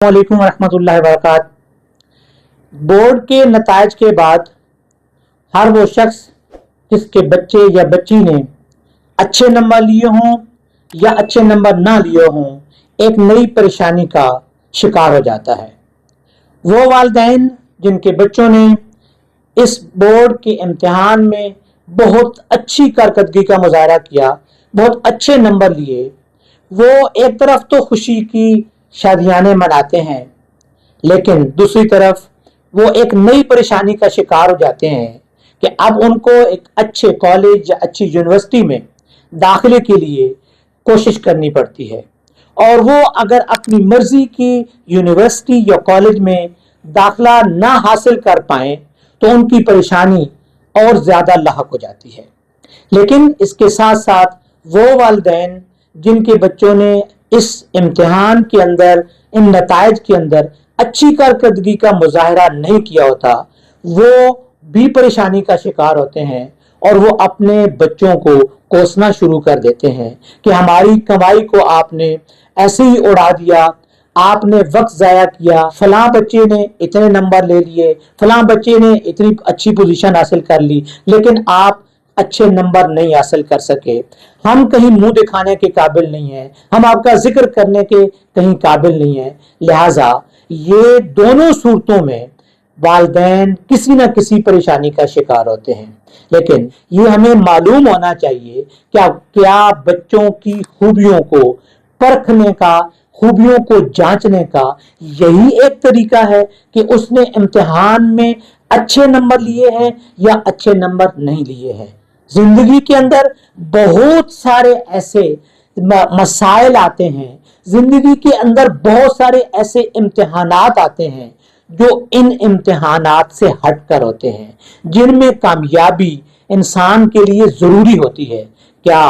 वालेकुम रहमतुल्लाहि वबरकातुहू। बोर्ड के नताइज के बाद हर वो शख्स जिसके बच्चे या बच्ची ने अच्छे नंबर लिए हों या अच्छे नंबर ना लिए हों, एक नई परेशानी का शिकार हो जाता है। वो वालिदैन जिनके बच्चों ने इस बोर्ड के इम्तिहान में बहुत अच्छी कारकर्दगी का मुजाहरा किया, बहुत अच्छे नंबर लिए, वो एक तरफ तो खुशी की शादियाने मनाते हैं, लेकिन दूसरी तरफ वो एक नई परेशानी का शिकार हो जाते हैं कि अब उनको एक अच्छे कॉलेज या अच्छी यूनिवर्सिटी में दाखिले के लिए कोशिश करनी पड़ती है, और वो अगर अपनी मर्जी की यूनिवर्सिटी या कॉलेज में दाखिला ना हासिल कर पाए तो उनकी परेशानी और ज़्यादा लाहक हो जाती है। लेकिन इसके साथ साथ वो वालिदैन जिनके बच्चों ने इस इम्तिहान के अंदर, इन नताइज के अंदर अच्छी कारकर्दगी का मुजाहरा नहीं किया होता, वो भी परेशानी का शिकार होते हैं और वो अपने बच्चों को कोसना शुरू कर देते हैं कि हमारी कमाई को आपने ऐसे ही उड़ा दिया, आपने वक्त ज़ाया किया, फलां बच्चे ने इतने नंबर ले लिए, फलां बच्चे ने इतनी अच्छी पोजीशन हासिल कर ली, लेकिन आप अच्छे नंबर नहीं हासिल कर सके। हम कहीं मुंह दिखाने के काबिल नहीं हैं, हम आपका जिक्र करने के कहीं काबिल नहीं हैं। लिहाजा ये दोनों सूरतों में वालिदैन किसी न किसी परेशानी का शिकार होते हैं। लेकिन ये हमें मालूम होना चाहिए क्या बच्चों की खूबियों को परखने का, खूबियों को जांचने का यही एक तरीका है कि उसने इम्तिहान में अच्छे नंबर लिए हैं या अच्छे नंबर नहीं लिए हैं। जिंदगी के अंदर बहुत सारे ऐसे मसाइल आते हैं, जिंदगी के अंदर बहुत सारे ऐसे इम्तिहानात आते हैं जो इन इम्तिहानात से हटकर होते हैं, जिनमें कामयाबी इंसान के लिए जरूरी होती है। क्या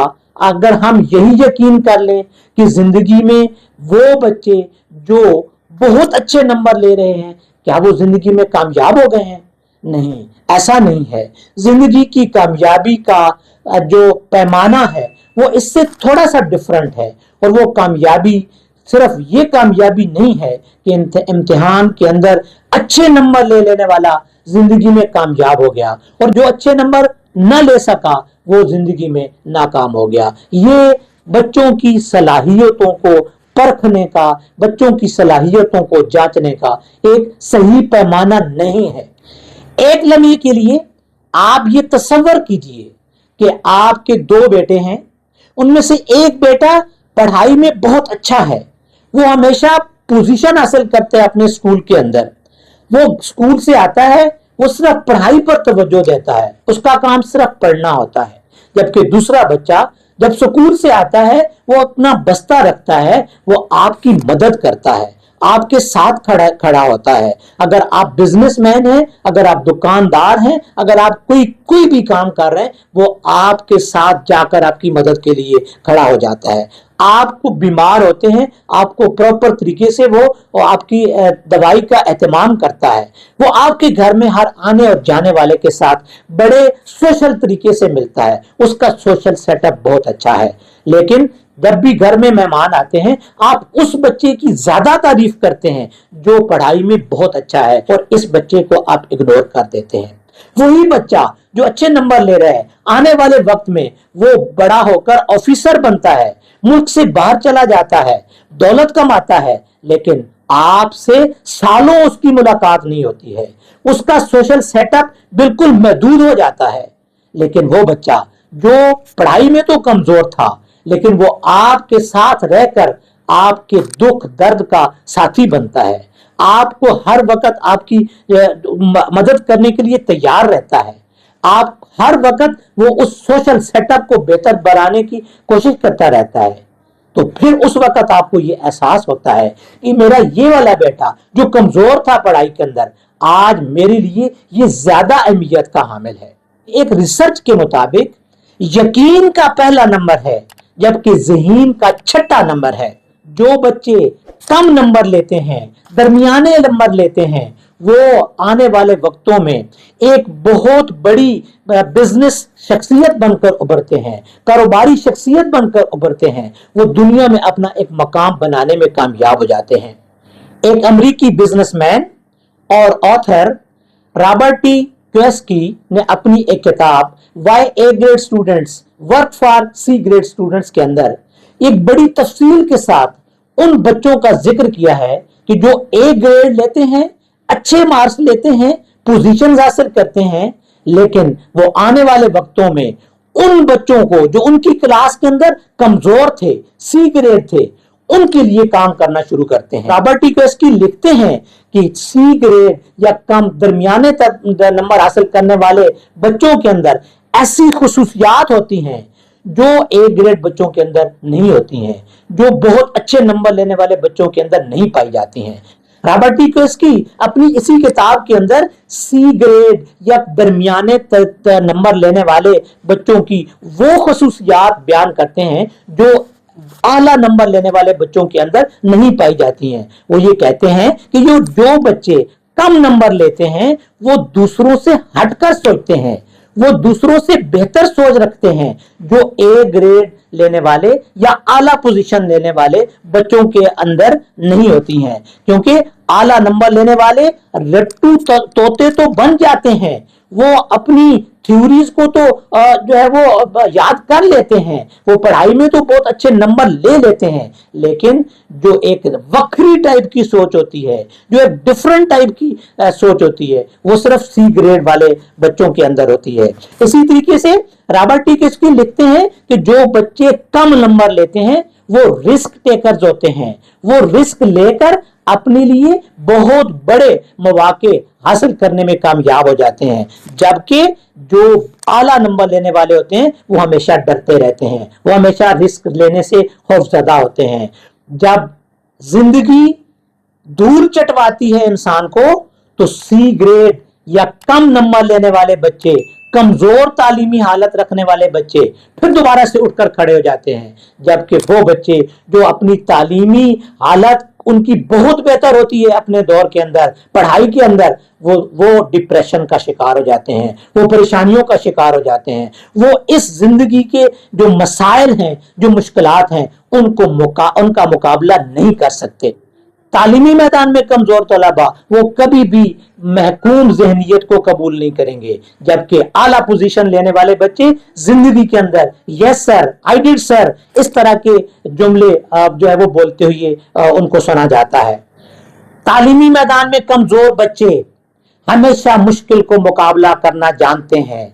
अगर हम यही यकीन कर लें कि जिंदगी में वो बच्चे जो बहुत अच्छे नंबर ले रहे हैं, क्या वो जिंदगी में कामयाब हो गए हैं? नहीं, ऐसा नहीं है। जिंदगी की कामयाबी का जो पैमाना है वो इससे थोड़ा सा डिफरेंट है, और वो कामयाबी सिर्फ ये कामयाबी नहीं है कि इम्तिहान के अंदर अच्छे नंबर ले लेने वाला जिंदगी में कामयाब हो गया और जो अच्छे नंबर न ले सका वो जिंदगी में नाकाम हो गया। ये बच्चों की सलाहियतों को परखने का, बच्चों की सलाहियतों को जांचने का एक सही पैमाना नहीं है। एक लम्हे के लिए आप ये तसव्वुर कीजिए कि आपके दो बेटे हैं, उनमें से एक बेटा पढ़ाई में बहुत अच्छा है, वो हमेशा पोजीशन हासिल करता है अपने स्कूल के अंदर, वो स्कूल से आता है, वो सिर्फ पढ़ाई पर तवज्जो देता है, उसका काम सिर्फ पढ़ना होता है। जबकि दूसरा बच्चा जब स्कूल से आता है वो अपना बस्ता रखता है, वो आपकी मदद करता है, आपके साथ खड़ा होता है। अगर आप बिजनेसमैन हैं, अगर आप दुकानदार हैं, अगर आप कोई भी काम कर रहे हैं, वो आपके साथ जाकर आपकी मदद के लिए खड़ा हो जाता है। आपको बीमार होते हैं, आपको प्रॉपर तरीके से वो आपकी दवाई का एहतमाम करता है, वो आपके घर में हर आने और जाने वाले के साथ बड़े सोशल तरीके से मिलता है, उसका सोशल सेटअप बहुत अच्छा है। लेकिन जब भी घर में मेहमान आते हैं, आप उस बच्चे की ज्यादा तारीफ करते हैं जो पढ़ाई में बहुत अच्छा है, और इस बच्चे को आप इग्नोर कर देते हैं। वही बच्चा जो अच्छे नंबर ले रहा है, आने वाले वक्त में वो बड़ा होकर ऑफिसर बनता है, मुल्क से बाहर चला जाता है, दौलत कमाता है, लेकिन आपसे सालों उसकी मुलाकात नहीं होती है, उसका सोशल सेटअप बिल्कुल महदूद हो जाता है। लेकिन वो बच्चा जो पढ़ाई में तो कमजोर था, लेकिन वो आपके साथ रहकर आपके दुख दर्द का साथी बनता है, आपको हर वक्त आपकी मदद करने के लिए तैयार रहता है, आप हर वक्त वो उस सोशल सेटअप को बेहतर बनाने की कोशिश करता रहता है। तो फिर उस वक्त आपको ये एहसास होता है कि मेरा ये वाला बेटा जो कमजोर था पढ़ाई के अंदर, आज मेरे लिए ये ज्यादा अहमियत का हामिल है। एक रिसर्च के मुताबिक यकीन का पहला नंबर है, जबकि ज़हीन का छठा नंबर है। जो बच्चे कम नंबर लेते हैं, दरमियाने नंबर लेते हैं, वो आने वाले वक्तों में एक बहुत बड़ी बिजनेस शख्सियत बनकर उभरते हैं, कारोबारी शख्सियत बनकर उभरते हैं, वो दुनिया में अपना एक मकाम बनाने में कामयाब हो जाते हैं। एक अमरीकी बिजनेसमैन और ऑथर रॉबर्ट टी कियोसाकी ने अपनी एक किताब why A grade students work for C grade students के अंदर एक बड़ी तफसील के साथ उन बच्चों का जिक्र किया है कि जो ए ग्रेड लेते हैं, अच्छे मार्क्स लेते हैं, पोजीशंस हासिल करते हैं, लेकिन वो आने वाले वक्तों में उन बच्चों को जो उनकी क्लास के अंदर कमजोर थे, सी ग्रेड थे, उनके लिए काम करना शुरू करते हैं। रॉबर्ट टी कियोसाकी लिखते हैं कि सी ग्रेड या कम दरमियाने तक नंबर हासिल करने वाले बच्चों के अंदर ऐसी खुसूसियात होती हैं जो ए ग्रेड बच्चों के अंदर नहीं होती हैं, जो बहुत अच्छे नंबर लेने वाले बच्चों के अंदर नहीं पाई जाती हैं। रॉबर्ट टी कियोसाकी अपनी इसी किताब के अंदर सी ग्रेड या दरमियाने नंबर लेने वाले बच्चों की वो खुसूसियात बयान करते हैं जो आला नंबर लेने वाले बच्चों के अंदर नहीं पाई जाती हैं। वो ये कहते हैं कि जो बच्चे कम नंबर लेते हैं वो दूसरों से हटकर सोचते हैं, वो दूसरों से बेहतर सोच रखते हैं जो ए ग्रेड लेने वाले या आला पोजीशन लेने वाले बच्चों के अंदर नहीं होती हैं। क्योंकि आला नंबर लेने वाले रट्टू तोते तो बन जाते हैं, वो अपनी थ्योरीज को तो जो है वो याद कर लेते हैं, वो पढ़ाई में तो बहुत अच्छे नंबर ले लेते हैं, लेकिन जो एक वक्री टाइप की सोच होती है, जो एक डिफरेंट टाइप की सोच होती है, वो सिर्फ सी ग्रेड वाले बच्चों के अंदर होती है। इसी तरीके से रॉबर्ट टी कियोसाकी लिखते हैं कि जो बच्चे कम नंबर लेते हैं वो रिस्क टेकर्स होते हैं, वो रिस्क लेकर अपने लिए बहुत बड़े मौके हासिल करने में कामयाब हो जाते हैं, जबकि जो आला नंबर लेने वाले होते हैं वो हमेशा डरते रहते हैं, वो हमेशा रिस्क लेने से खौफजदा होते हैं। जब जिंदगी धूल चटवाती है इंसान को तो सी ग्रेड या कम नंबर लेने वाले बच्चे, कमजोर तालीमी हालत रखने वाले बच्चे फिर दोबारा से उठकर खड़े हो जाते हैं, जबकि वो बच्चे जो अपनी तालीमी हालत उनकी बहुत बेहतर होती है अपने दौर के अंदर, पढ़ाई के अंदर, वो डिप्रेशन का शिकार हो जाते हैं, वो परेशानियों का शिकार हो जाते हैं, वो इस जिंदगी के जो मसाइल हैं, जो मुश्किलात हैं, उनका मुकाबला नहीं कर सकते। तालीमी मैदान में कमजोर तलबा वो कभी भी महकूम जहनियत को कबूल नहीं करेंगे, जबकि आला पोजीशन लेने वाले बच्चे जिंदगी के अंदर yes sir, I did sir, इस तरह के जुमले जो है वो बोलते हुए उनको सुना जाता है। तालीमी मैदान में कमजोर बच्चे हमेशा मुश्किल को मुकाबला करना जानते हैं,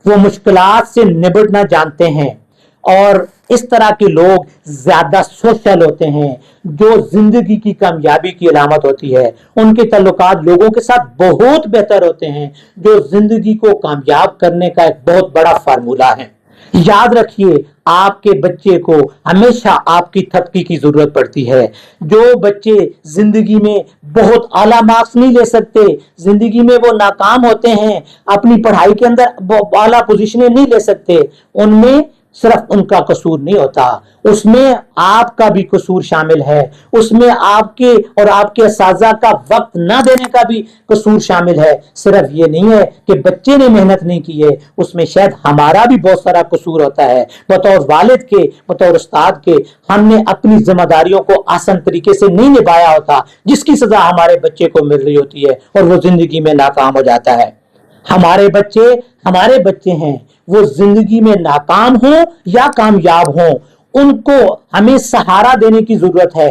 वो मुश्किलात से निपटना जानते हैं, और इस तरह के लोग ज्यादा सोशल होते हैं, जो जिंदगी की कामयाबी की अलामत होती है। उनके ताल्लुकात लोगों के साथ बहुत बेहतर होते हैं, जो जिंदगी को कामयाब करने का एक बहुत बड़ा फार्मूला है। याद रखिए, आपके बच्चे को हमेशा आपकी थपकी की जरूरत पड़ती है। जो बच्चे जिंदगी में बहुत आला मार्क्स नहीं ले सकते, जिंदगी में वो नाकाम होते हैं, अपनी पढ़ाई के अंदर आला पोजीशनें नहीं ले सकते, उनमें सिर्फ उनका कसूर नहीं होता, उसमें आपका भी कसूर शामिल है, उसमें आपके और आपके असाजा का वक्त ना देने का भी कसूर शामिल है। सिर्फ ये नहीं है कि बच्चे ने मेहनत नहीं की है, उसमें शायद हमारा भी बहुत सारा कसूर होता है। बतौर वालिद के, बतौर उस्ताद के, हमने अपनी जिम्मेदारियों को आसान तरीके से नहीं निभाया होता, जिसकी सजा हमारे बच्चे को मिल रही होती है और वो जिंदगी में नाकाम हो जाता है। हमारे बच्चे हैं, वो जिंदगी में नाकाम हो या कामयाब हो, उनको हमें सहारा देने की जरूरत है,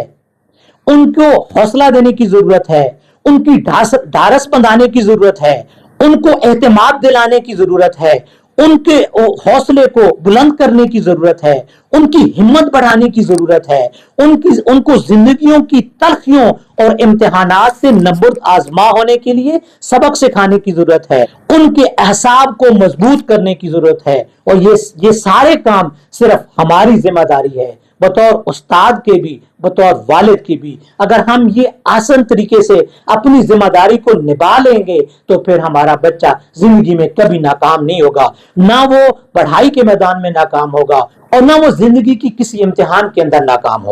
उनको हौसला देने की जरूरत है, उनकी ढारस बंधाने की जरूरत है, उनको एहतिमाद दिलाने की जरूरत है, उनके हौसले को बुलंद करने की जरूरत है, उनकी हिम्मत बढ़ाने की जरूरत है, उनको जिंदगियों की तलखियों और इम्तिहानात से नबर्द आजमा होने के लिए सबक सिखाने की जरूरत है, उनके अहसाब को मजबूत करने की जरूरत है। और ये सारे काम सिर्फ हमारी जिम्मेदारी है, बतौर उस्ताद के भी, बतौर वालिद के भी। अगर हम ये आसान तरीके से अपनी जिम्मेदारी को निभा लेंगे तो फिर हमारा बच्चा जिंदगी में कभी नाकाम नहीं होगा, ना वो पढ़ाई के मैदान में नाकाम होगा और ना वो जिंदगी की किसी इम्तिहान के अंदर नाकाम होगा।